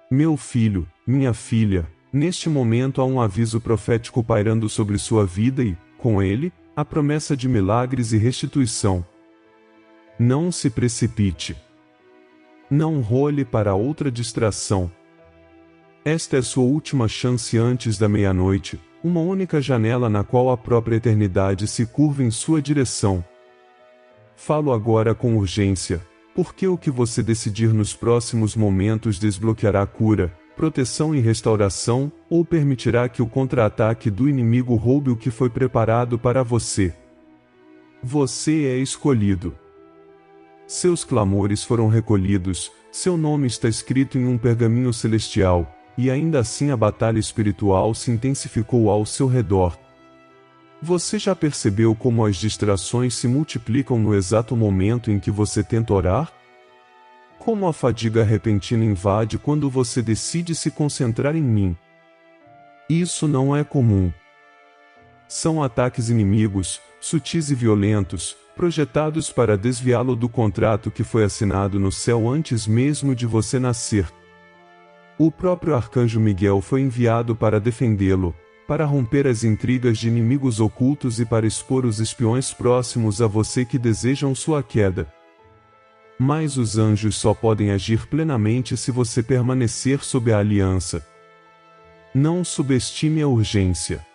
Meu filho, minha filha, neste momento há um aviso profético pairando sobre sua vida e, com ele, a promessa de milagres e restituição. Não se precipite. Não role para outra distração. Esta é sua última chance antes da meia-noite, uma única janela na qual a própria eternidade se curva em sua direção. Falo agora com urgência, porque o que você decidir nos próximos momentos desbloqueará cura, proteção e restauração, ou permitirá que o contra-ataque do inimigo roube o que foi preparado para você. Você é escolhido. Seus clamores foram recolhidos, seu nome está escrito em um pergaminho celestial, e ainda assim a batalha espiritual se intensificou ao seu redor. Você já percebeu como as distrações se multiplicam no exato momento em que você tenta orar? Como a fadiga repentina invade quando você decide se concentrar em mim? Isso não é comum. São ataques inimigos, sutis e violentos, projetados para desviá-lo do contrato que foi assinado no céu antes mesmo de você nascer. O próprio arcanjo Miguel foi enviado para defendê-lo, para romper as intrigas de inimigos ocultos e para expor os espiões próximos a você que desejam sua queda. Mas os anjos só podem agir plenamente se você permanecer sob a aliança. Não subestime a urgência.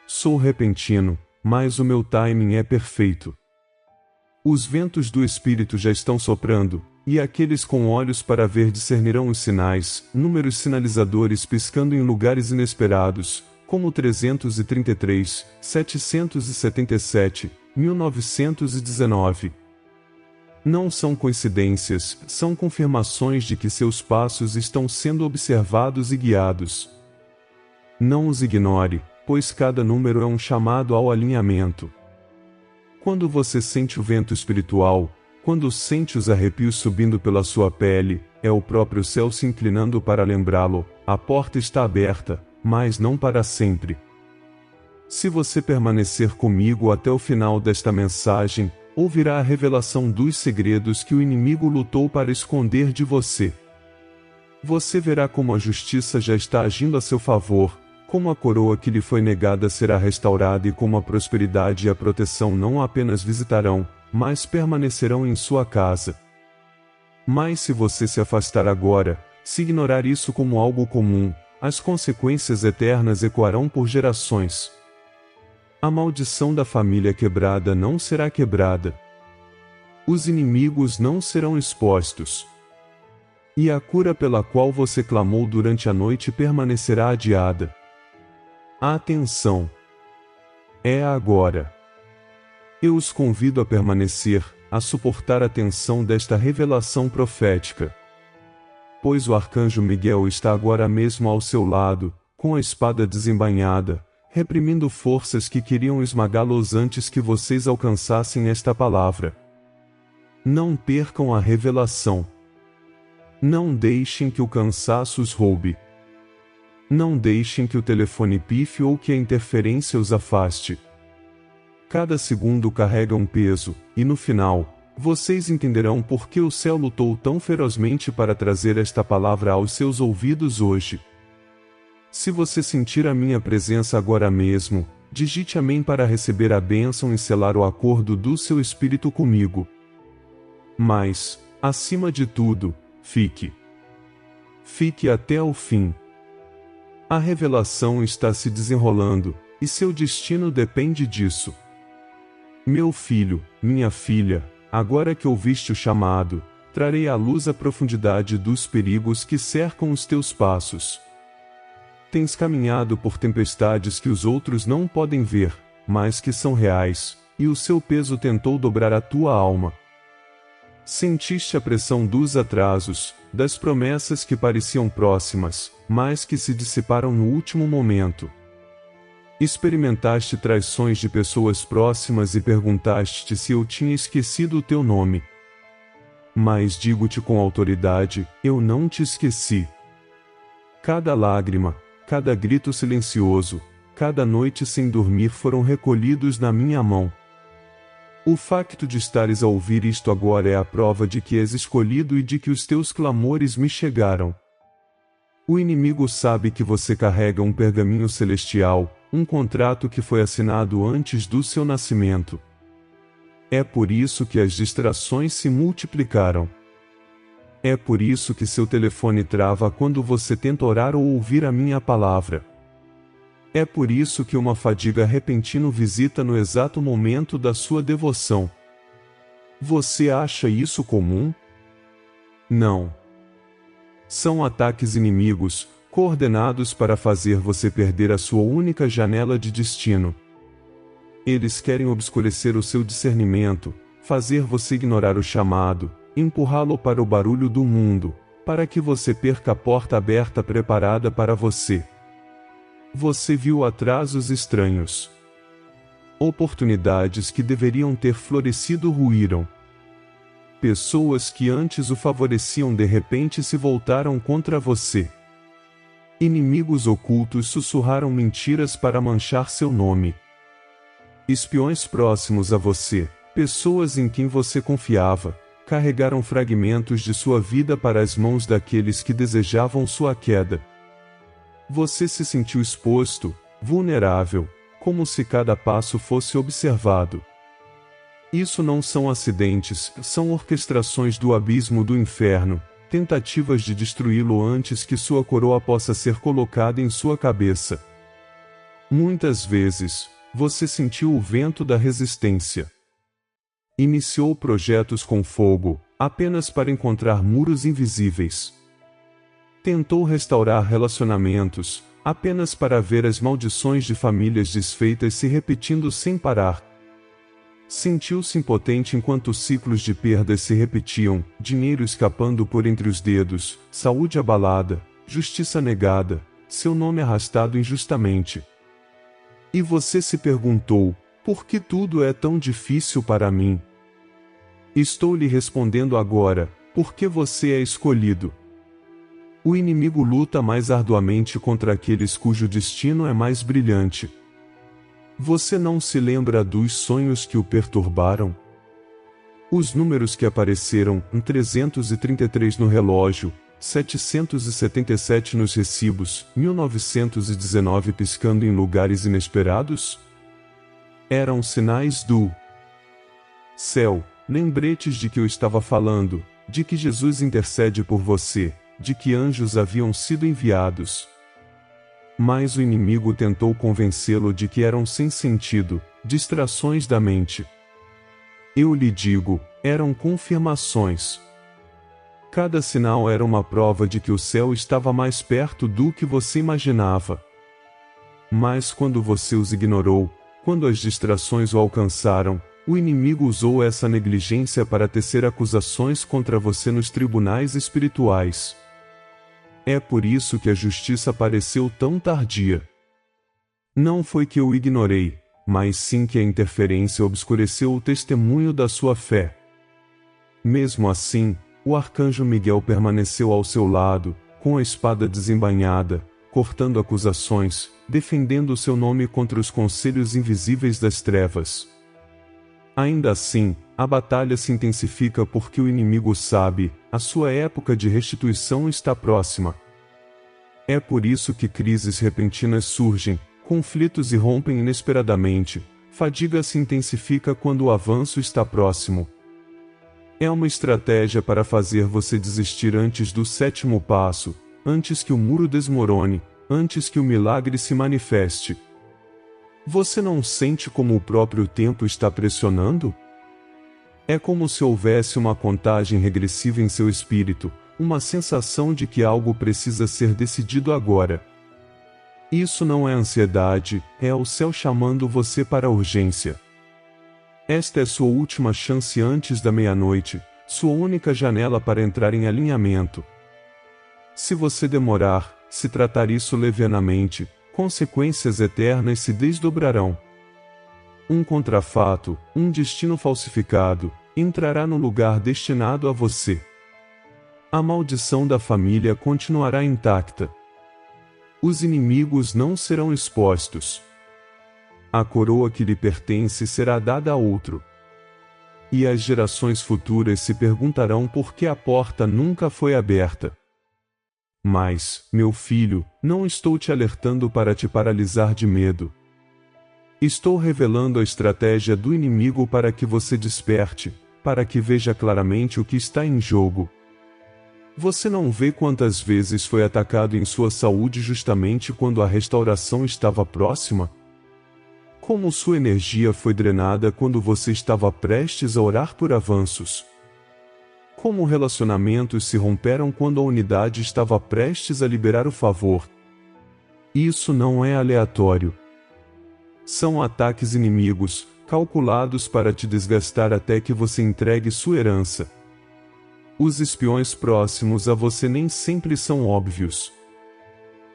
Sou repentino, mas o meu timing é perfeito. Os ventos do Espírito já estão soprando, e aqueles com olhos para ver discernirão os sinais, números sinalizadores piscando em lugares inesperados, como 333, 777, 1919. Não são coincidências, são confirmações de que seus passos estão sendo observados e guiados. Não os ignore, pois cada número é um chamado ao alinhamento. Quando você sente o vento espiritual, quando sente os arrepios subindo pela sua pele, é o próprio céu se inclinando para lembrá-lo, a porta está aberta, mas não para sempre. Se você permanecer comigo até o final desta mensagem, ouvirá a revelação dos segredos que o inimigo lutou para esconder de você. Você verá como a justiça já está agindo a seu favor, como a coroa que lhe foi negada será restaurada e como a prosperidade e a proteção não apenas visitarão, mas permanecerão em sua casa. Mas se você se afastar agora, se ignorar isso como algo comum, as consequências eternas ecoarão por gerações. A maldição da família quebrada não será quebrada. Os inimigos não serão expostos. E a cura pela qual você clamou durante a noite permanecerá adiada. Atenção! É agora. Eu os convido a permanecer, a suportar a tensão desta revelação profética. Pois o arcanjo Miguel está agora mesmo ao seu lado, com a espada desembainhada, reprimindo forças que queriam esmagá-los antes que vocês alcançassem esta palavra. Não percam a revelação. Não deixem que o cansaço os roube. Não deixem que o telefone pife ou que a interferência os afaste. Cada segundo carrega um peso, e no final, vocês entenderão por que o céu lutou tão ferozmente para trazer esta palavra aos seus ouvidos hoje. Se você sentir a minha presença agora mesmo, digite amém para receber a bênção e selar o acordo do seu espírito comigo. Mas, acima de tudo, fique. Fique até o fim. A revelação está se desenrolando, e seu destino depende disso. Meu filho, minha filha, agora que ouviste o chamado, trarei à luz a profundidade dos perigos que cercam os teus passos. Tens caminhado por tempestades que os outros não podem ver, mas que são reais, e o seu peso tentou dobrar a tua alma. Sentiste a pressão dos atrasos, das promessas que pareciam próximas, mas que se dissiparam no último momento. Experimentaste traições de pessoas próximas e perguntaste-te se eu tinha esquecido o teu nome. Mas digo-te com autoridade, eu não te esqueci. Cada lágrima, cada grito silencioso, cada noite sem dormir foram recolhidos na minha mão. O facto de estares a ouvir isto agora é a prova de que és escolhido e de que os teus clamores me chegaram. O inimigo sabe que você carrega um pergaminho celestial, um contrato que foi assinado antes do seu nascimento. É por isso que as distrações se multiplicaram. É por isso que seu telefone trava quando você tenta orar ou ouvir a minha palavra. É por isso que uma fadiga repentina visita no exato momento da sua devoção. Você acha isso comum? Não. São ataques inimigos, coordenados para fazer você perder a sua única janela de destino. Eles querem obscurecer o seu discernimento, fazer você ignorar o chamado, empurrá-lo para o barulho do mundo, para que você perca a porta aberta preparada para você. Você viu atrasos estranhos. Oportunidades que deveriam ter florescido ruíram. Pessoas que antes o favoreciam de repente se voltaram contra você. Inimigos ocultos sussurraram mentiras para manchar seu nome. Espiões próximos a você, pessoas em quem você confiava, carregaram fragmentos de sua vida para as mãos daqueles que desejavam sua queda. Você se sentiu exposto, vulnerável, como se cada passo fosse observado. Isso não são acidentes, são orquestrações do abismo do inferno, tentativas de destruí-lo antes que sua coroa possa ser colocada em sua cabeça. Muitas vezes, você sentiu o vento da resistência. Iniciou projetos com fogo, apenas para encontrar muros invisíveis. Tentou restaurar relacionamentos, apenas para ver as maldições de famílias desfeitas se repetindo sem parar. Sentiu-se impotente enquanto ciclos de perdas se repetiam, dinheiro escapando por entre os dedos, saúde abalada, justiça negada, seu nome arrastado injustamente. E você se perguntou, por que tudo é tão difícil para mim? Estou lhe respondendo agora, porque você é escolhido. O inimigo luta mais arduamente contra aqueles cujo destino é mais brilhante. Você não se lembra dos sonhos que o perturbaram? Os números que apareceram, 333 no relógio, 777 nos recibos, 1919 piscando em lugares inesperados? Eram sinais do céu, lembretes de que eu estava falando, de que Jesus intercede por você, de que anjos haviam sido enviados. Mas o inimigo tentou convencê-lo de que eram sem sentido, distrações da mente. Eu lhe digo, eram confirmações. Cada sinal era uma prova de que o céu estava mais perto do que você imaginava. Mas quando você os ignorou, quando as distrações o alcançaram, o inimigo usou essa negligência para tecer acusações contra você nos tribunais espirituais. É por isso que a justiça pareceu tão tardia. Não foi que eu ignorei, mas sim que a interferência obscureceu o testemunho da sua fé. Mesmo assim, o arcanjo Miguel permaneceu ao seu lado, com a espada desembainhada, cortando acusações, defendendo seu nome contra os conselhos invisíveis das trevas. Ainda assim, a batalha se intensifica porque o inimigo sabe, a sua época de restituição está próxima. É por isso que crises repentinas surgem, conflitos irrompem inesperadamente, fadiga se intensifica quando o avanço está próximo. É uma estratégia para fazer você desistir antes do sétimo passo, antes que o muro desmorone, antes que o milagre se manifeste. Você não sente como o próprio tempo está pressionando? É como se houvesse uma contagem regressiva em seu espírito, uma sensação de que algo precisa ser decidido agora. Isso não é ansiedade, é o céu chamando você para a urgência. Esta é sua última chance antes da meia-noite, sua única janela para entrar em alinhamento. Se você demorar, se tratar isso levianamente, consequências eternas se desdobrarão. Um contrafato, um destino falsificado, entrará no lugar destinado a você. A maldição da família continuará intacta. Os inimigos não serão expostos. A coroa que lhe pertence será dada a outro. E as gerações futuras se perguntarão por que a porta nunca foi aberta. Mas, meu filho, não estou te alertando para te paralisar de medo. Estou revelando a estratégia do inimigo para que você desperte, para que veja claramente o que está em jogo. Você não vê quantas vezes foi atacado em sua saúde justamente quando a restauração estava próxima? Como sua energia foi drenada quando você estava prestes a orar por avanços? Como relacionamentos se romperam quando a unidade estava prestes a liberar o favor? Isso não é aleatório. São ataques inimigos, calculados para te desgastar até que você entregue sua herança. Os espiões próximos a você nem sempre são óbvios.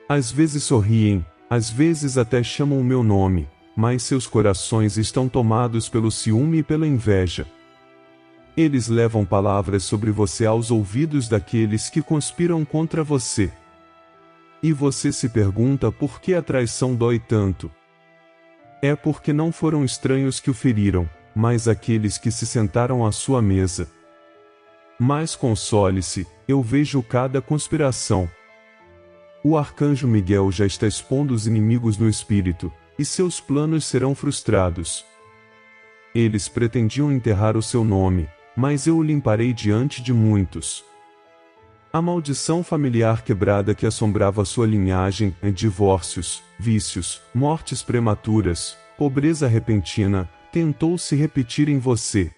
Às vezes sorriem, às vezes até chamam o meu nome, mas seus corações estão tomados pelo ciúme e pela inveja. Eles levam palavras sobre você aos ouvidos daqueles que conspiram contra você. E você se pergunta por que a traição dói tanto. É porque não foram estranhos que o feriram, mas aqueles que se sentaram à sua mesa. Mas console-se, eu vejo cada conspiração. O arcanjo Miguel já está expondo os inimigos no espírito, e seus planos serão frustrados. Eles pretendiam enterrar o seu nome, mas eu o limparei diante de muitos. A maldição familiar quebrada que assombrava sua linhagem, divórcios, vícios, mortes prematuras, pobreza repentina, tentou se repetir em você.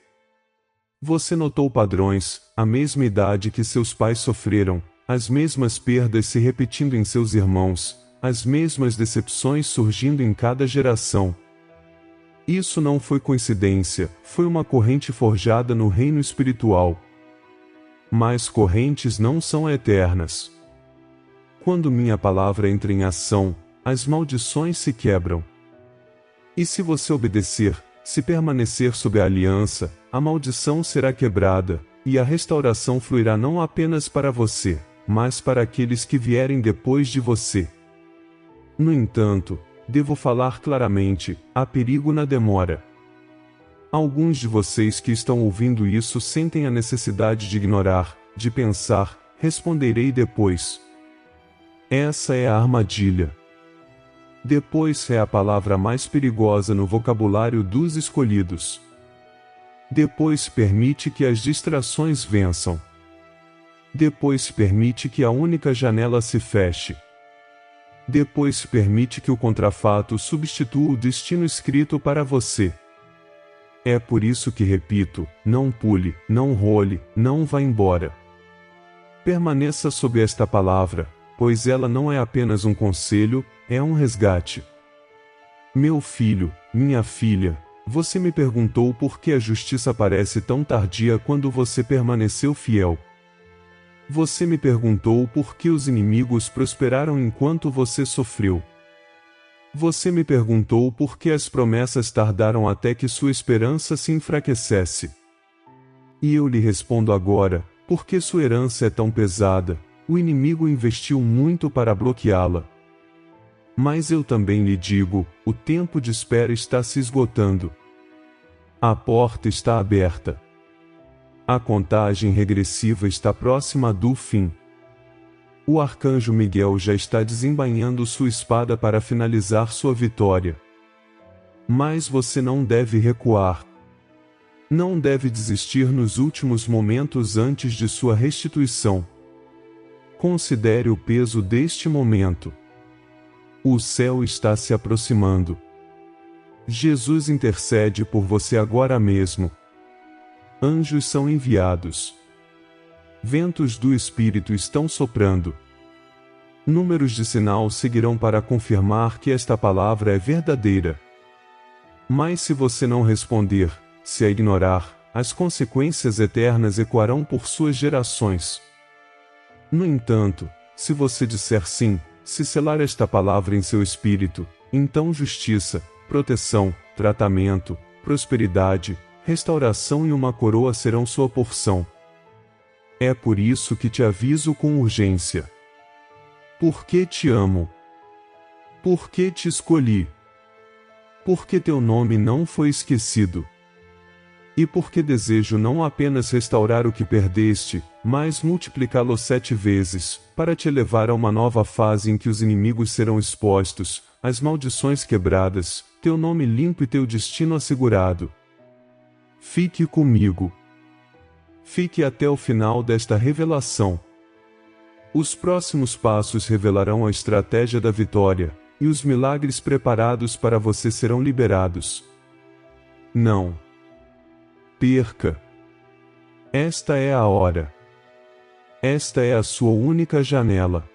Você notou padrões, a mesma idade que seus pais sofreram, as mesmas perdas se repetindo em seus irmãos, as mesmas decepções surgindo em cada geração. Isso não foi coincidência, foi uma corrente forjada no reino espiritual. Mas correntes não são eternas. Quando minha palavra entra em ação, as maldições se quebram. E se você obedecer, se permanecer sob a aliança, a maldição será quebrada, e a restauração fluirá não apenas para você, mas para aqueles que vierem depois de você. No entanto, devo falar claramente, há perigo na demora. Alguns de vocês que estão ouvindo isso sentem a necessidade de ignorar, de pensar, responderei depois. Essa é a armadilha. Depois é a palavra mais perigosa no vocabulário dos escolhidos. Depois permite que as distrações vençam. Depois permite que a única janela se feche. Depois permite que o contrafato substitua o destino escrito para você. É por isso que repito, não pule, não role, não vá embora. Permaneça sob esta palavra, pois ela não é apenas um conselho, é um resgate. Meu filho, minha filha, você me perguntou por que a justiça parece tão tardia quando você permaneceu fiel. Você me perguntou por que os inimigos prosperaram enquanto você sofreu. Você me perguntou por que as promessas tardaram até que sua esperança se enfraquecesse. E eu lhe respondo agora, porque sua herança é tão pesada, o inimigo investiu muito para bloqueá-la. Mas eu também lhe digo, o tempo de espera está se esgotando. A porta está aberta. A contagem regressiva está próxima do fim. O arcanjo Miguel já está desembainhando sua espada para finalizar sua vitória. Mas você não deve recuar. Não deve desistir nos últimos momentos antes de sua restituição. Considere o peso deste momento. O céu está se aproximando. Jesus intercede por você agora mesmo. Anjos são enviados. Ventos do Espírito estão soprando. Números de sinal seguirão para confirmar que esta palavra é verdadeira. Mas se você não responder, se a ignorar, as consequências eternas ecoarão por suas gerações. No entanto, se você disser sim, se selar esta palavra em seu espírito, então justiça, proteção, tratamento, prosperidade, restauração e uma coroa serão sua porção. É por isso que te aviso com urgência. Porque te amo. Porque te escolhi. Porque teu nome não foi esquecido. E porque desejo não apenas restaurar o que perdeste, mas multiplicá-lo 7 vezes, para te levar a uma nova fase em que os inimigos serão expostos, as maldições quebradas, teu nome limpo e teu destino assegurado. Fique comigo. Fique até o final desta revelação. Os próximos passos revelarão a estratégia da vitória, e os milagres preparados para você serão liberados. Não perca. Esta é a hora. Esta é a sua única janela.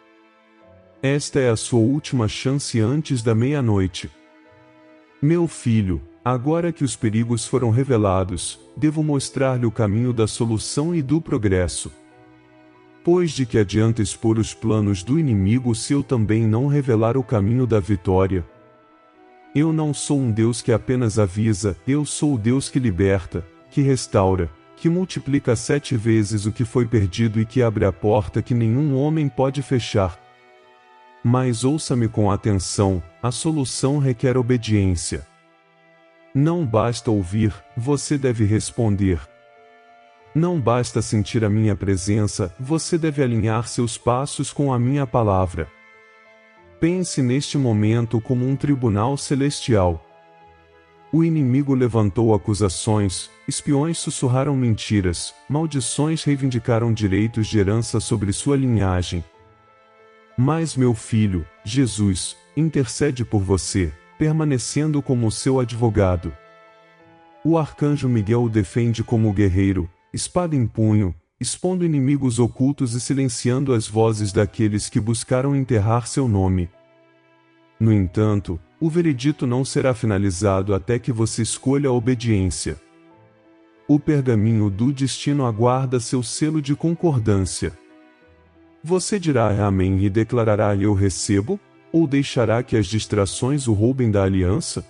Esta é a sua última chance antes da meia-noite. Meu filho, agora que os perigos foram revelados, devo mostrar-lhe o caminho da solução e do progresso. Pois de que adianta expor os planos do inimigo se eu também não revelar o caminho da vitória? Eu não sou um Deus que apenas avisa, eu sou o Deus que liberta, que restaura, que multiplica 7 vezes o que foi perdido e que abre a porta que nenhum homem pode fechar. Mas ouça-me com atenção, a solução requer obediência. Não basta ouvir, você deve responder. Não basta sentir a minha presença, você deve alinhar seus passos com a minha palavra. Pense neste momento como um tribunal celestial. O inimigo levantou acusações, espiões sussurraram mentiras, maldições reivindicaram direitos de herança sobre sua linhagem. Mas meu filho, Jesus, intercede por você, permanecendo como seu advogado. O arcanjo Miguel o defende como guerreiro, espada em punho, expondo inimigos ocultos e silenciando as vozes daqueles que buscaram enterrar seu nome. No entanto, o veredito não será finalizado até que você escolha a obediência. O pergaminho do destino aguarda seu selo de concordância. Você dirá amém e declarará eu recebo, ou deixará que as distrações o roubem da aliança?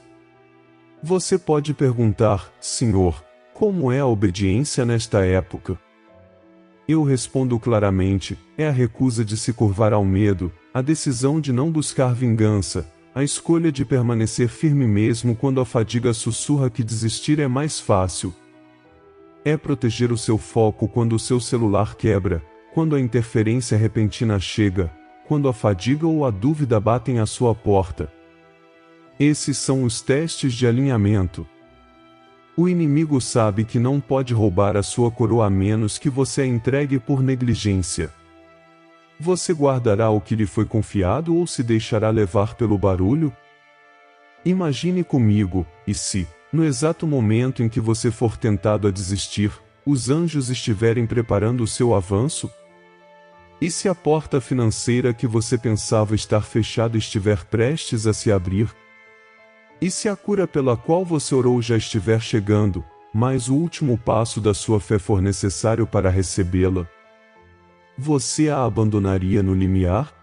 Você pode perguntar, Senhor, como é a obediência nesta época? Eu respondo claramente, é a recusa de se curvar ao medo, a decisão de não buscar vingança, a escolha de permanecer firme mesmo quando a fadiga sussurra que desistir é mais fácil. É proteger o seu foco quando o seu celular quebra, quando a interferência repentina chega, quando a fadiga ou a dúvida batem à sua porta. Esses são os testes de alinhamento. O inimigo sabe que não pode roubar a sua coroa a menos que você a entregue por negligência. Você guardará o que lhe foi confiado ou se deixará levar pelo barulho? Imagine comigo, e se, no exato momento em que você for tentado a desistir, os anjos estiverem preparando o seu avanço? E se a porta financeira que você pensava estar fechada estiver prestes a se abrir? E se a cura pela qual você orou já estiver chegando, mas o último passo da sua fé for necessário para recebê-la? Você a abandonaria no limiar?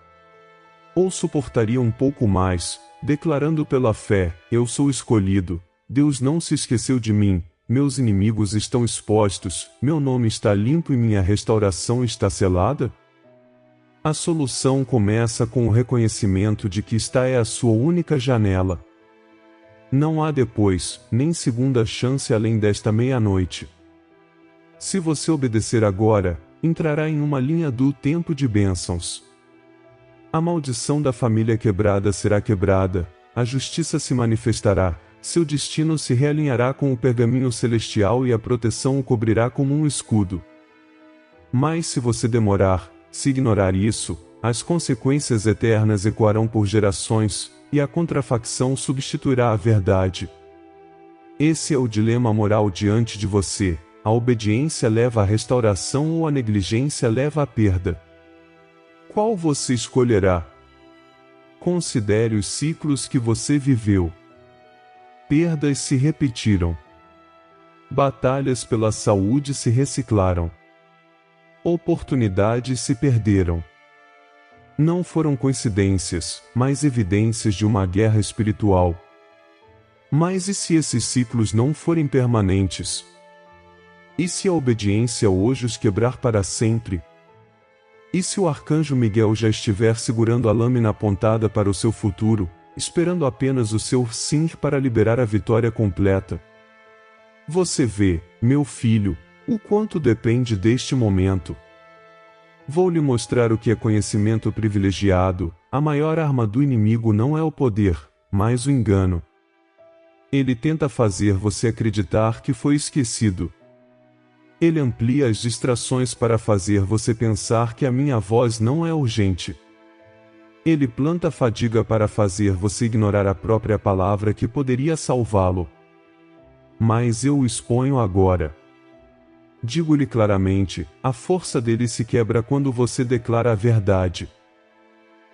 Ou suportaria um pouco mais, declarando pela fé, eu sou escolhido, Deus não se esqueceu de mim, meus inimigos estão expostos, meu nome está limpo e minha restauração está selada? A solução começa com o reconhecimento de que esta é a sua única janela. Não há depois, nem segunda chance além desta meia-noite. Se você obedecer agora, entrará em uma linha do tempo de bênçãos. A maldição da família quebrada será quebrada, a justiça se manifestará, seu destino se realinhará com o pergaminho celestial e a proteção o cobrirá como um escudo. Mas se você demorar, se ignorar isso, as consequências eternas ecoarão por gerações, e a contrafacção substituirá a verdade. Esse é o dilema moral diante de você. A obediência leva à restauração ou a negligência leva à perda. Qual você escolherá? Considere os ciclos que você viveu. Perdas se repetiram. Batalhas pela saúde se reciclaram. Oportunidades se perderam. Não foram coincidências, mas evidências de uma guerra espiritual. Mas e se esses ciclos não forem permanentes? E se a obediência hoje os quebrar para sempre? E se o arcanjo Miguel já estiver segurando a lâmina apontada para o seu futuro, esperando apenas o seu sim para liberar a vitória completa? Você vê, meu filho, o quanto depende deste momento. Vou lhe mostrar o que é conhecimento privilegiado. A maior arma do inimigo não é o poder, mas o engano. Ele tenta fazer você acreditar que foi esquecido. Ele amplia as distrações para fazer você pensar que a minha voz não é urgente. Ele planta fadiga para fazer você ignorar a própria palavra que poderia salvá-lo. Mas eu o exponho agora. Digo-lhe claramente, a força dele se quebra quando você declara a verdade.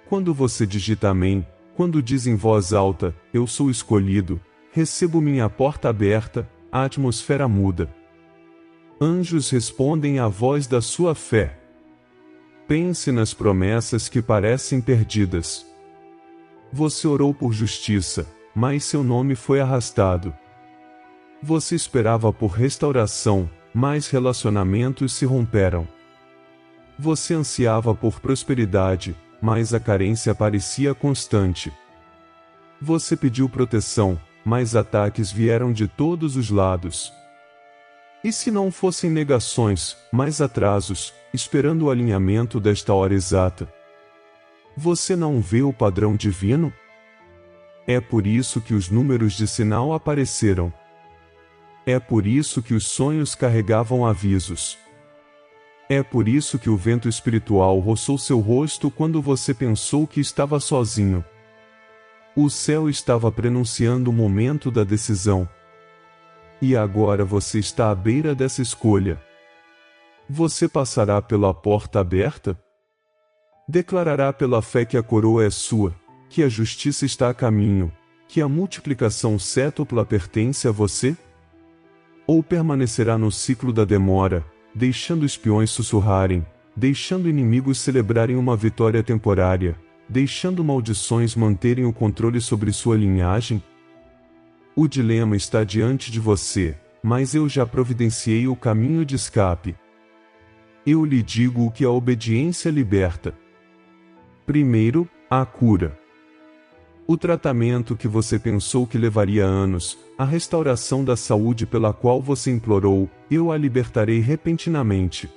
Quando você digita amém, quando diz em voz alta, eu sou escolhido, recebo minha porta aberta, a atmosfera muda. Anjos respondem à voz da sua fé. Pense nas promessas que parecem perdidas. Você orou por justiça, mas seu nome foi arrastado. Você esperava por restauração, mas relacionamentos se romperam. Você ansiava por prosperidade, mas a carência parecia constante. Você pediu proteção, mas ataques vieram de todos os lados. E se não fossem negações, mas atrasos, esperando o alinhamento desta hora exata? Você não vê o padrão divino? É por isso que os números de sinal apareceram. É por isso que os sonhos carregavam avisos. É por isso que o vento espiritual roçou seu rosto quando você pensou que estava sozinho. O céu estava prenunciando o momento da decisão. E agora você está à beira dessa escolha. Você passará pela porta aberta? Declarará pela fé que a coroa é sua, que a justiça está a caminho, que a multiplicação cétupla pertence a você? Ou permanecerá no ciclo da demora, deixando espiões sussurrarem, deixando inimigos celebrarem uma vitória temporária, deixando maldições manterem o controle sobre sua linhagem? O dilema está diante de você, mas eu já providenciei o caminho de escape. Eu lhe digo o que a obediência liberta. Primeiro, a cura. O tratamento que você pensou que levaria anos, a restauração da saúde pela qual você implorou, eu a libertarei repentinamente.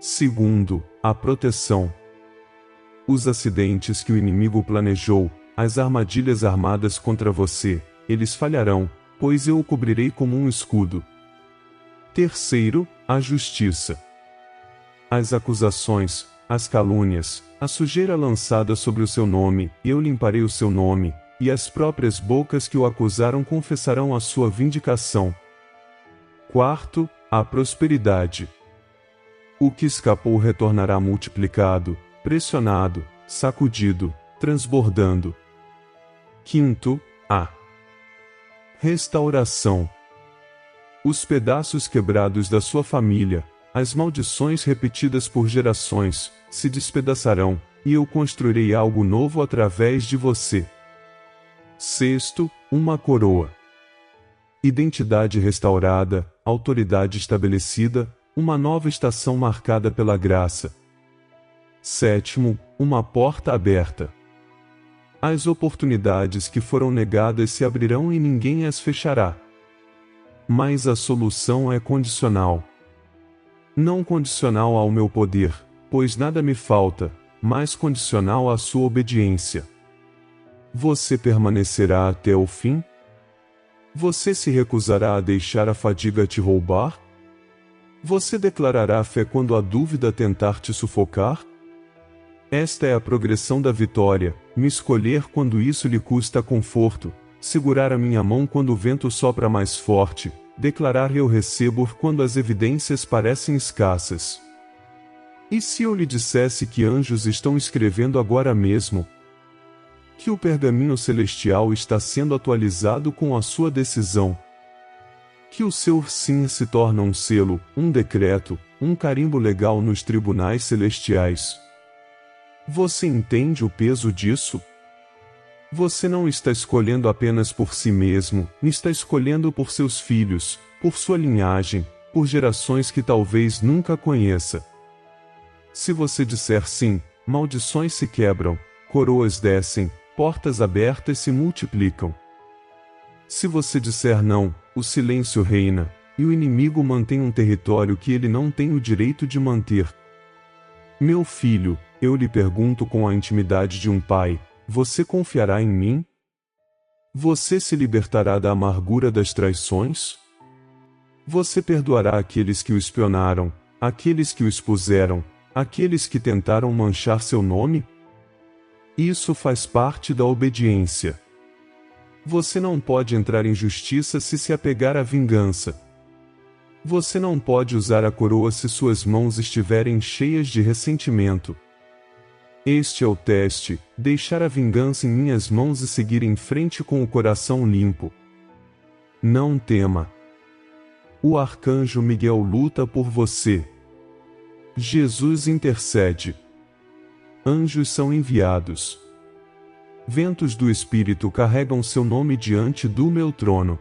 Segundo, a proteção. Os acidentes que o inimigo planejou, as armadilhas armadas contra você, eles falharão, pois eu o cobrirei como um escudo. Terceiro, a justiça. As acusações, as calúnias, a sujeira lançada sobre o seu nome, eu limparei o seu nome, e as próprias bocas que o acusaram confessarão a sua vindicação. Quarto, a prosperidade. O que escapou retornará multiplicado, pressionado, sacudido, transbordando. Quinto, a restauração. Os pedaços quebrados da sua família, as maldições repetidas por gerações, se despedaçarão, e eu construirei algo novo através de você. Sexto, uma coroa. Identidade restaurada, autoridade estabelecida, uma nova estação marcada pela graça. Sétimo, uma porta aberta. As oportunidades que foram negadas se abrirão e ninguém as fechará. Mas a solução é condicional. Não condicional ao meu poder, pois nada me falta, mas condicional à sua obediência. Você permanecerá até o fim? Você se recusará a deixar a fadiga te roubar? Você declarará a fé quando a dúvida tentar te sufocar? Esta é a progressão da vitória, me escolher quando isso lhe custa conforto, segurar a minha mão quando o vento sopra mais forte, declarar eu recebo quando as evidências parecem escassas. E se eu lhe dissesse que anjos estão escrevendo agora mesmo? Que o pergaminho celestial está sendo atualizado com a sua decisão? Que o seu sim se torna um selo, um decreto, um carimbo legal nos tribunais celestiais? Você entende o peso disso? Você não está escolhendo apenas por si mesmo, está escolhendo por seus filhos, por sua linhagem, por gerações que talvez nunca conheça. Se você disser sim, maldições se quebram, coroas descem, portas abertas se multiplicam. Se você disser não, o silêncio reina, e o inimigo mantém um território que ele não tem o direito de manter. Meu filho, eu lhe pergunto com a intimidade de um pai, você confiará em mim? Você se libertará da amargura das traições? Você perdoará aqueles que o espionaram, aqueles que o expuseram, aqueles que tentaram manchar seu nome? Isso faz parte da obediência. Você não pode entrar em justiça se se apegar à vingança. Você não pode usar a coroa se suas mãos estiverem cheias de ressentimento. Este é o teste, deixar a vingança em minhas mãos e seguir em frente com o coração limpo. Não tema. O arcanjo Miguel luta por você. Jesus intercede. Anjos são enviados. Ventos do Espírito carregam seu nome diante do meu trono.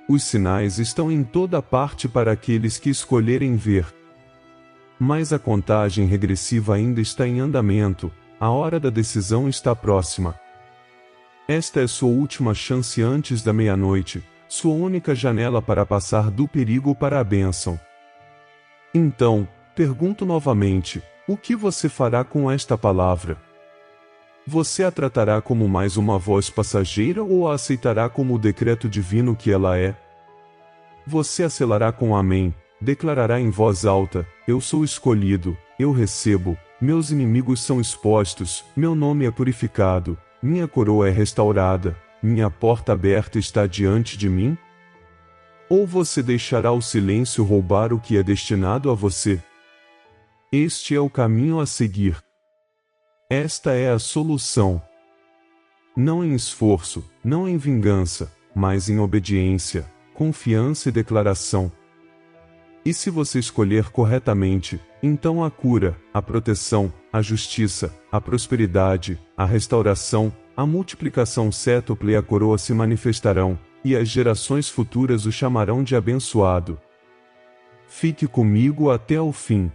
Os sinais estão em toda parte para aqueles que escolherem ver. Mas a contagem regressiva ainda está em andamento, a hora da decisão está próxima. Esta é sua última chance antes da meia-noite, sua única janela para passar do perigo para a bênção. Então, pergunto novamente, o que você fará com esta palavra? Você a tratará como mais uma voz passageira ou a aceitará como o decreto divino que ela é? Você a selará com amém, declarará em voz alta, eu sou escolhido, eu recebo, meus inimigos são expostos, meu nome é purificado, minha coroa é restaurada, minha porta aberta está diante de mim? Ou você deixará o silêncio roubar o que é destinado a você? Este é o caminho a seguir. Esta é a solução. Não em esforço, não em vingança, mas em obediência, confiança e declaração. E se você escolher corretamente, então a cura, a proteção, a justiça, a prosperidade, a restauração, a multiplicação cétuple e a coroa se manifestarão, e as gerações futuras o chamarão de abençoado. Fique comigo até o fim.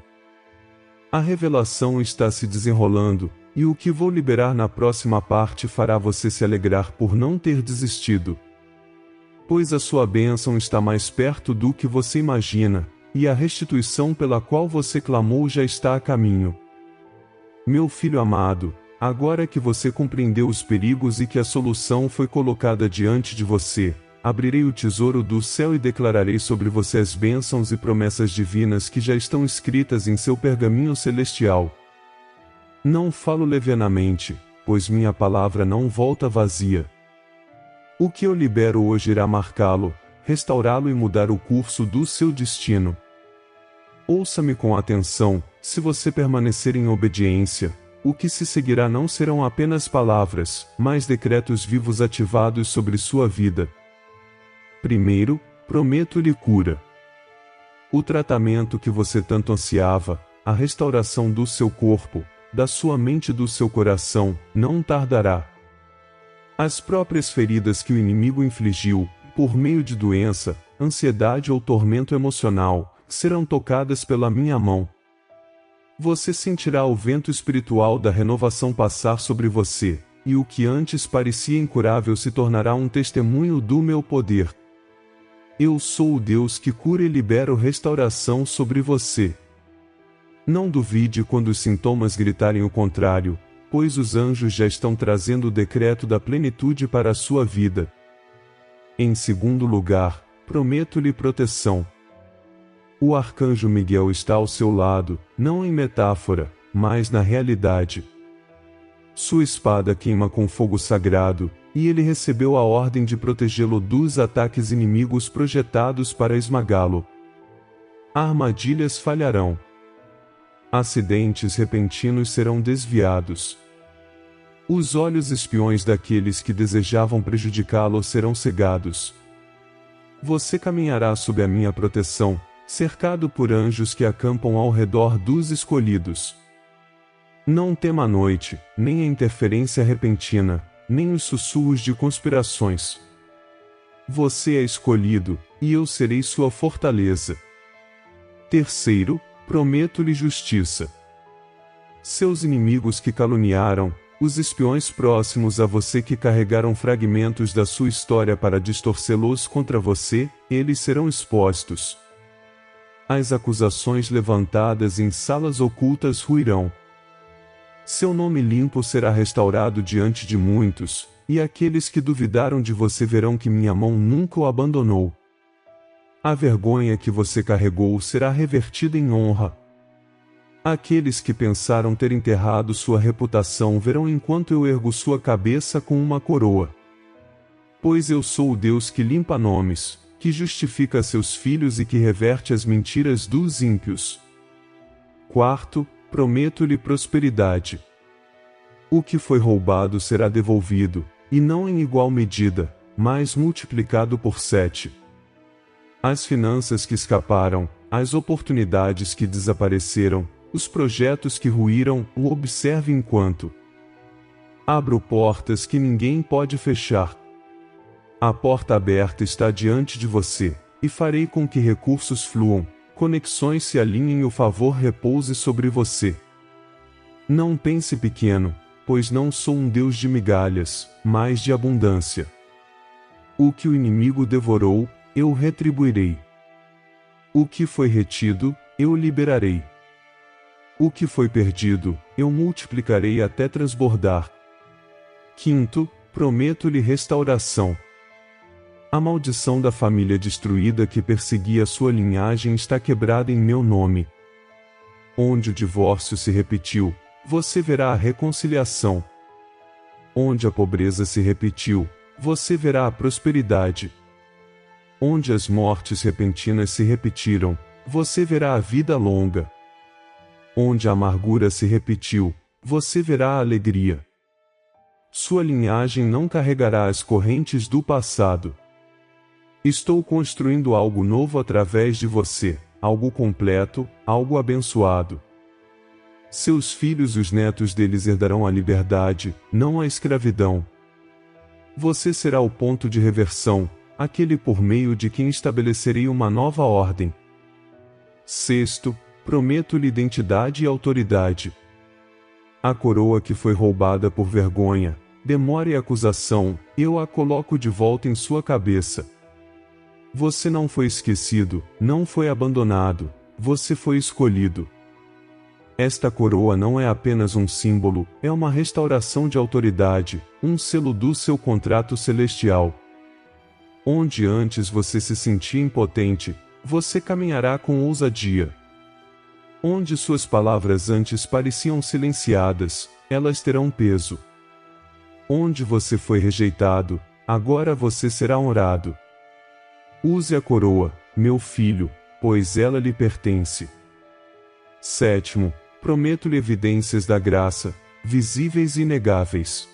A revelação está se desenrolando, e o que vou liberar na próxima parte fará você se alegrar por não ter desistido. Pois a sua bênção está mais perto do que você imagina, e a restituição pela qual você clamou já está a caminho. Meu filho amado, agora que você compreendeu os perigos e que a solução foi colocada diante de você, abrirei o tesouro do céu e declararei sobre você as bênçãos e promessas divinas que já estão escritas em seu pergaminho celestial. Não falo levianamente, pois minha palavra não volta vazia. O que eu libero hoje irá marcá-lo, restaurá-lo e mudar o curso do seu destino. Ouça-me com atenção, se você permanecer em obediência, o que se seguirá não serão apenas palavras, mas decretos vivos ativados sobre sua vida. Primeiro, prometo-lhe cura. O tratamento que você tanto ansiava, a restauração do seu corpo, da sua mente e do seu coração, não tardará. As próprias feridas que o inimigo infligiu, por meio de doença, ansiedade ou tormento emocional, serão tocadas pela minha mão. Você sentirá o vento espiritual da renovação passar sobre você, e o que antes parecia incurável se tornará um testemunho do meu poder. Eu sou o Deus que cura e libero restauração sobre você. Não duvide quando os sintomas gritarem o contrário, pois os anjos já estão trazendo o decreto da plenitude para a sua vida. Em segundo lugar, prometo-lhe proteção. O arcanjo Miguel está ao seu lado, não em metáfora, mas na realidade. Sua espada queima com fogo sagrado, e ele recebeu a ordem de protegê-lo dos ataques inimigos projetados para esmagá-lo. Armadilhas falharão. Acidentes repentinos serão desviados. Os olhos espiões daqueles que desejavam prejudicá-lo serão cegados. Você caminhará sob a minha proteção, cercado por anjos que acampam ao redor dos escolhidos. Não tema a noite, nem a interferência repentina, nem os sussurros de conspirações. Você é escolhido, e eu serei sua fortaleza. Terceiro, prometo-lhe justiça. Seus inimigos que caluniaram, os espiões próximos a você que carregaram fragmentos da sua história para distorcê-los contra você, eles serão expostos. As acusações levantadas em salas ocultas ruirão. Seu nome limpo será restaurado diante de muitos, e aqueles que duvidaram de você verão que minha mão nunca o abandonou. A vergonha que você carregou será revertida em honra. Aqueles que pensaram ter enterrado sua reputação verão enquanto eu ergo sua cabeça com uma coroa. Pois eu sou o Deus que limpa nomes, que justifica seus filhos e que reverte as mentiras dos ímpios. Quarto, prometo-lhe prosperidade. O que foi roubado será devolvido, e não em igual medida, mas multiplicado por 7. As finanças que escaparam, as oportunidades que desapareceram, os projetos que ruíram, o observe enquanto abro portas que ninguém pode fechar. A porta aberta está diante de você, e farei com que recursos fluam, conexões se alinhem e o favor repouse sobre você. Não pense pequeno, pois não sou um Deus de migalhas, mas de abundância. O que o inimigo devorou, eu retribuirei. O que foi retido, eu liberarei. O que foi perdido, eu multiplicarei até transbordar. Quinto, prometo-lhe restauração. A maldição da família destruída que perseguia sua linhagem está quebrada em meu nome. Onde o divórcio se repetiu, você verá a reconciliação. Onde a pobreza se repetiu, você verá a prosperidade. Onde as mortes repentinas se repetiram, você verá a vida longa. Onde a amargura se repetiu, você verá a alegria. Sua linhagem não carregará as correntes do passado. Estou construindo algo novo através de você, algo completo, algo abençoado. Seus filhos e os netos deles herdarão a liberdade, não a escravidão. Você será o ponto de reversão, aquele por meio de quem estabelecerei uma nova ordem. Sexto, prometo-lhe identidade e autoridade. A coroa que foi roubada por vergonha, demora e acusação, eu a coloco de volta em sua cabeça. Você não foi esquecido, não foi abandonado, você foi escolhido. Esta coroa não é apenas um símbolo, é uma restauração de autoridade, um selo do seu contrato celestial. Onde antes você se sentia impotente, você caminhará com ousadia. Onde suas palavras antes pareciam silenciadas, elas terão peso. Onde você foi rejeitado, agora você será honrado. Use a coroa, meu filho, pois ela lhe pertence. Sétimo, prometo-lhe evidências da graça, visíveis e inegáveis.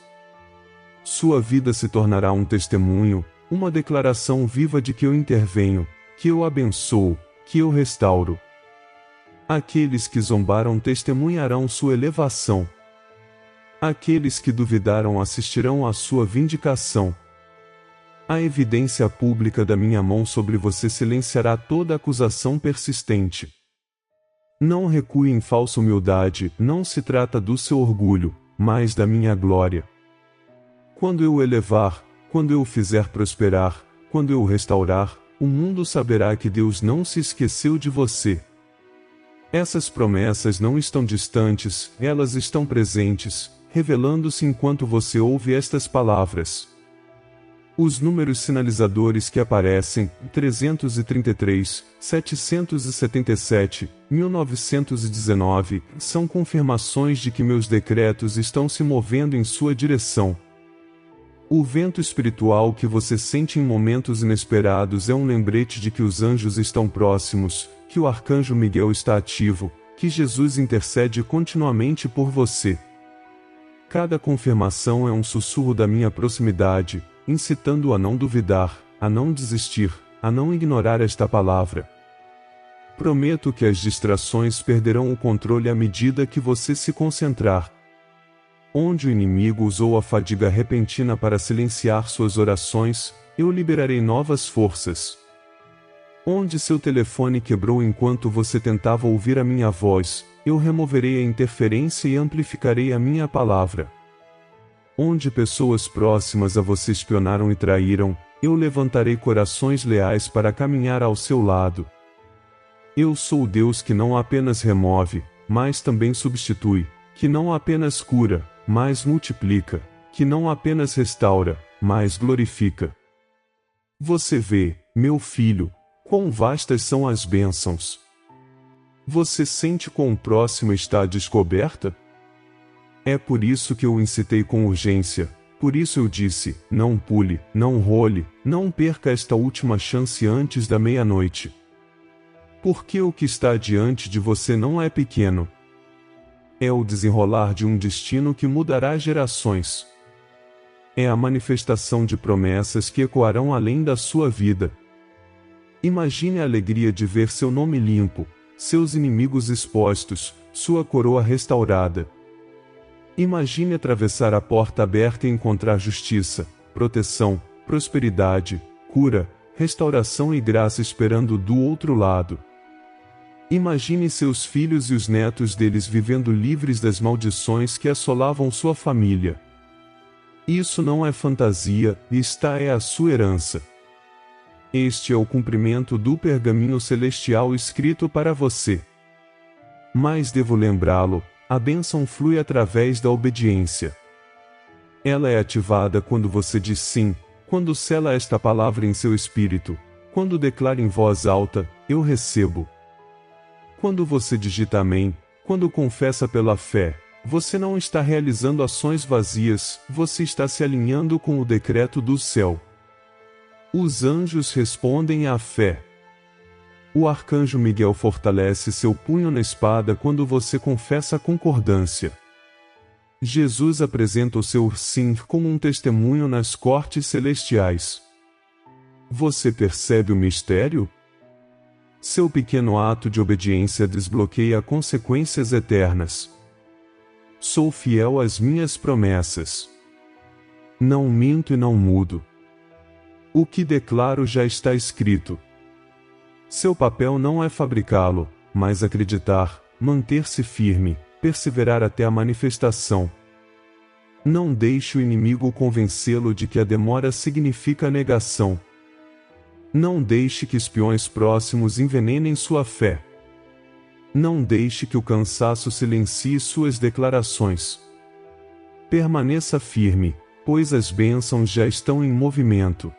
Sua vida se tornará um testemunho, uma declaração viva de que eu intervenho, que eu abençoo, que eu restauro. Aqueles que zombaram testemunharão sua elevação. Aqueles que duvidaram assistirão à sua vindicação. A evidência pública da minha mão sobre você silenciará toda acusação persistente. Não recue em falsa humildade, não se trata do seu orgulho, mas da minha glória. Quando eu o elevar, quando eu o fizer prosperar, quando eu o restaurar, o mundo saberá que Deus não se esqueceu de você. Essas promessas não estão distantes, elas estão presentes, revelando-se enquanto você ouve estas palavras. Os números sinalizadores que aparecem, 333, 777, 1919, são confirmações de que meus decretos estão se movendo em sua direção. O vento espiritual que você sente em momentos inesperados é um lembrete de que os anjos estão próximos, que o arcanjo Miguel está ativo, que Jesus intercede continuamente por você. Cada confirmação é um sussurro da minha proximidade, incitando-o a não duvidar, a não desistir, a não ignorar esta palavra. Prometo que as distrações perderão o controle à medida que você se concentrar. Onde o inimigo usou a fadiga repentina para silenciar suas orações, eu liberarei novas forças. Onde seu telefone quebrou enquanto você tentava ouvir a minha voz, eu removerei a interferência e amplificarei a minha palavra. Onde pessoas próximas a você espionaram e traíram, eu levantarei corações leais para caminhar ao seu lado. Eu sou o Deus que não apenas remove, mas também substitui, que não apenas cura, mas multiplica, que não apenas restaura, mas glorifica. Você vê, meu filho, quão vastas são as bênçãos. Você sente quão próximo está a descoberta? É por isso que eu o incitei com urgência, por isso eu disse, não pule, não role, não perca esta última chance antes da meia-noite. Porque o que está diante de você não é pequeno. É o desenrolar de um destino que mudará gerações. É a manifestação de promessas que ecoarão além da sua vida. Imagine a alegria de ver seu nome limpo, seus inimigos expostos, sua coroa restaurada. Imagine atravessar a porta aberta e encontrar justiça, proteção, prosperidade, cura, restauração e graça esperando do outro lado. Imagine seus filhos e os netos deles vivendo livres das maldições que assolavam sua família. Isso não é fantasia, é a sua herança. Este é o cumprimento do pergaminho celestial escrito para você. Mas devo lembrá-lo, a bênção flui através da obediência. Ela é ativada quando você diz sim, quando sela esta palavra em seu espírito, quando declara em voz alta, eu recebo. Quando você digita amém, quando confessa pela fé, você não está realizando ações vazias, você está se alinhando com o decreto do céu. Os anjos respondem à fé. O arcanjo Miguel fortalece seu punho na espada quando você confessa a concordância. Jesus apresenta o seu sim como um testemunho nas cortes celestiais. Você percebe o mistério? Seu pequeno ato de obediência desbloqueia consequências eternas. Sou fiel às minhas promessas. Não minto e não mudo. O que declaro já está escrito. Seu papel não é fabricá-lo, mas acreditar, manter-se firme, perseverar até a manifestação. Não deixe o inimigo convencê-lo de que a demora significa negação. Não deixe que espiões próximos envenenem sua fé. Não deixe que o cansaço silencie suas declarações. Permaneça firme, pois as bênçãos já estão em movimento.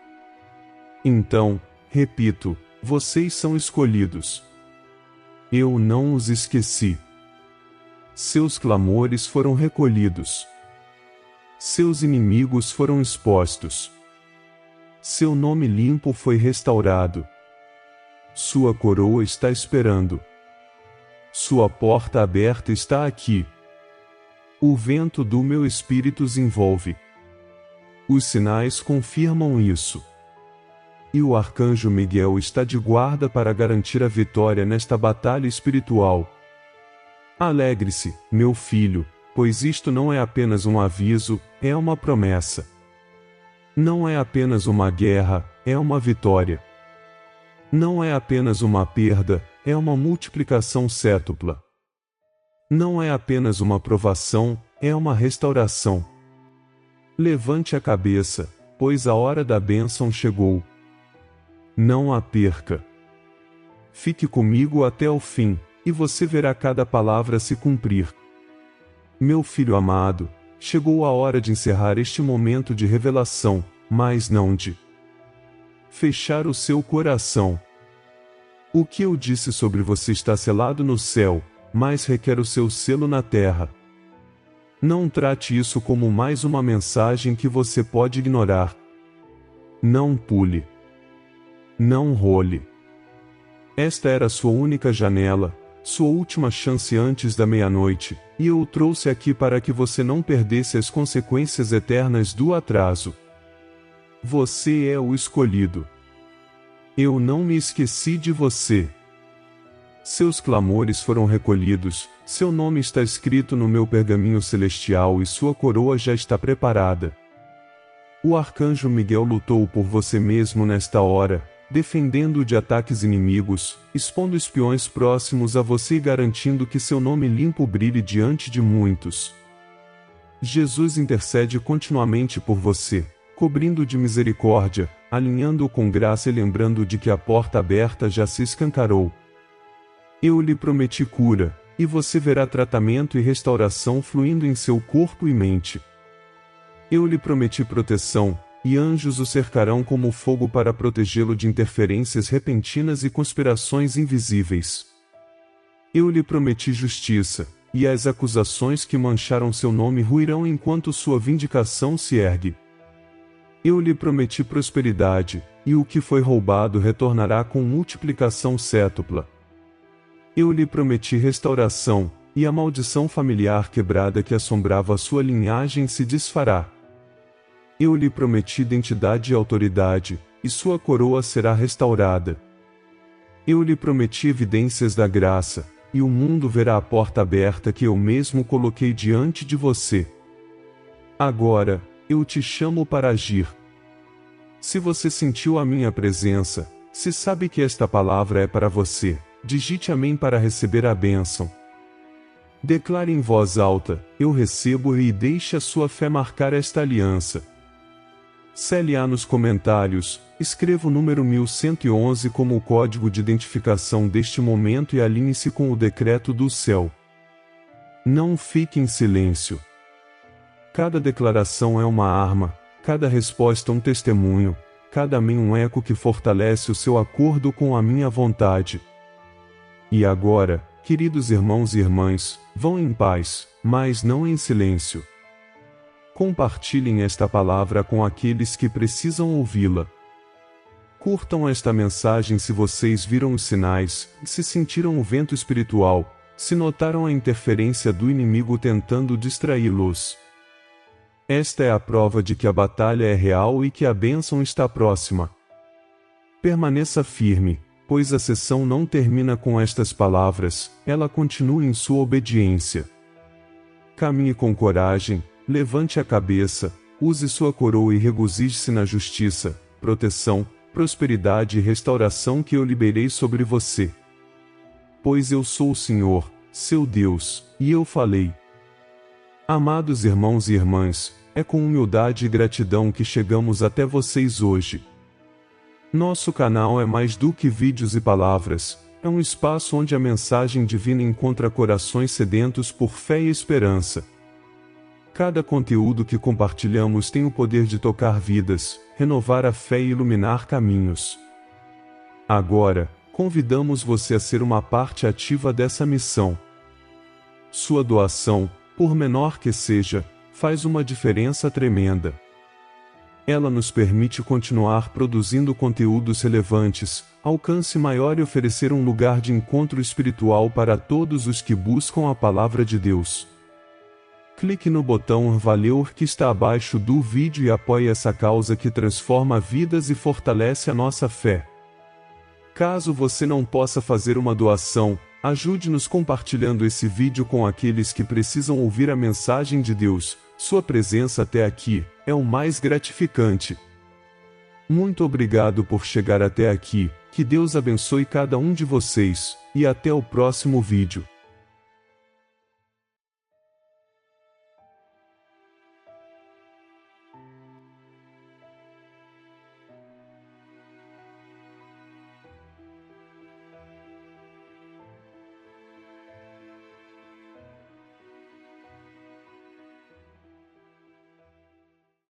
Então, repito, vocês são escolhidos. Eu não os esqueci. Seus clamores foram recolhidos. Seus inimigos foram expostos. Seu nome limpo foi restaurado. Sua coroa está esperando. Sua porta aberta está aqui. O vento do meu espírito os envolve. Os sinais confirmam isso. E o arcanjo Miguel está de guarda para garantir a vitória nesta batalha espiritual. Alegre-se, meu filho, pois isto não é apenas um aviso, é uma promessa. Não é apenas uma guerra, é uma vitória. Não é apenas uma perda, é uma multiplicação cétupla. Não é apenas uma provação, é uma restauração. Levante a cabeça, pois a hora da bênção chegou. Não a perca. Fique comigo até o fim, e você verá cada palavra se cumprir. Meu filho amado, chegou a hora de encerrar este momento de revelação, mas não de fechar o seu coração. O que eu disse sobre você está selado no céu, mas requer o seu selo na terra. Não trate isso como mais uma mensagem que você pode ignorar. Não pule. Não role. Esta era sua única janela, sua última chance antes da meia-noite, e eu o trouxe aqui para que você não perdesse as consequências eternas do atraso. Você é o escolhido. Eu não me esqueci de você. Seus clamores foram recolhidos, seu nome está escrito no meu pergaminho celestial e sua coroa já está preparada. O arcanjo Miguel lutou por você mesmo nesta hora, defendendo-o de ataques inimigos, expondo espiões próximos a você e garantindo que seu nome limpo brilhe diante de muitos. Jesus intercede continuamente por você, cobrindo de misericórdia, alinhando-o com graça e lembrando de que a porta aberta já se escancarou. Eu lhe prometi cura, e você verá tratamento e restauração fluindo em seu corpo e mente. Eu lhe prometi proteção, e anjos o cercarão como fogo para protegê-lo de interferências repentinas e conspirações invisíveis. Eu lhe prometi justiça, e as acusações que mancharam seu nome ruirão enquanto sua vindicação se ergue. Eu lhe prometi prosperidade, e o que foi roubado retornará com multiplicação cétupla. Eu lhe prometi restauração, e a maldição familiar quebrada que assombrava sua linhagem se desfará. Eu lhe prometi identidade e autoridade, e sua coroa será restaurada. Eu lhe prometi evidências da graça, e o mundo verá a porta aberta que eu mesmo coloquei diante de você. Agora, eu te chamo para agir. Se você sentiu a minha presença, se sabe que esta palavra é para você, digite amém para receber a bênção. Declare em voz alta, eu recebo e deixe a sua fé marcar esta aliança. CLA nos comentários, escreva o número 1111 como o código de identificação deste momento e alinhe-se com o decreto do céu. Não fique em silêncio. Cada declaração é uma arma, cada resposta um testemunho, cada amém um eco que fortalece o seu acordo com a minha vontade. E agora, queridos irmãos e irmãs, vão em paz, mas não em silêncio. Compartilhem esta palavra com aqueles que precisam ouvi-la. Curtam esta mensagem se vocês viram os sinais, se sentiram o vento espiritual, se notaram a interferência do inimigo tentando distraí-los. Esta é a prova de que a batalha é real e que a bênção está próxima. Permaneça firme, pois a sessão não termina com estas palavras, ela continua em sua obediência. Caminhe com coragem, levante a cabeça, use sua coroa e regozije-se na justiça, proteção, prosperidade e restauração que eu liberei sobre você. Pois eu sou o Senhor, seu Deus, e eu falei. Amados irmãos e irmãs, é com humildade e gratidão que chegamos até vocês hoje. Nosso canal é mais do que vídeos e palavras, é um espaço onde a mensagem divina encontra corações sedentos por fé e esperança. Cada conteúdo que compartilhamos tem o poder de tocar vidas, renovar a fé e iluminar caminhos. Agora, convidamos você a ser uma parte ativa dessa missão. Sua doação, por menor que seja, faz uma diferença tremenda. Ela nos permite continuar produzindo conteúdos relevantes, alcance maior e oferecer um lugar de encontro espiritual para todos os que buscam a palavra de Deus. Clique no botão Valeu que está abaixo do vídeo e apoie essa causa que transforma vidas e fortalece a nossa fé. Caso você não possa fazer uma doação, ajude-nos compartilhando esse vídeo com aqueles que precisam ouvir a mensagem de Deus. Sua presença até aqui é o mais gratificante. Muito obrigado por chegar até aqui, que Deus abençoe cada um de vocês, e até o próximo vídeo.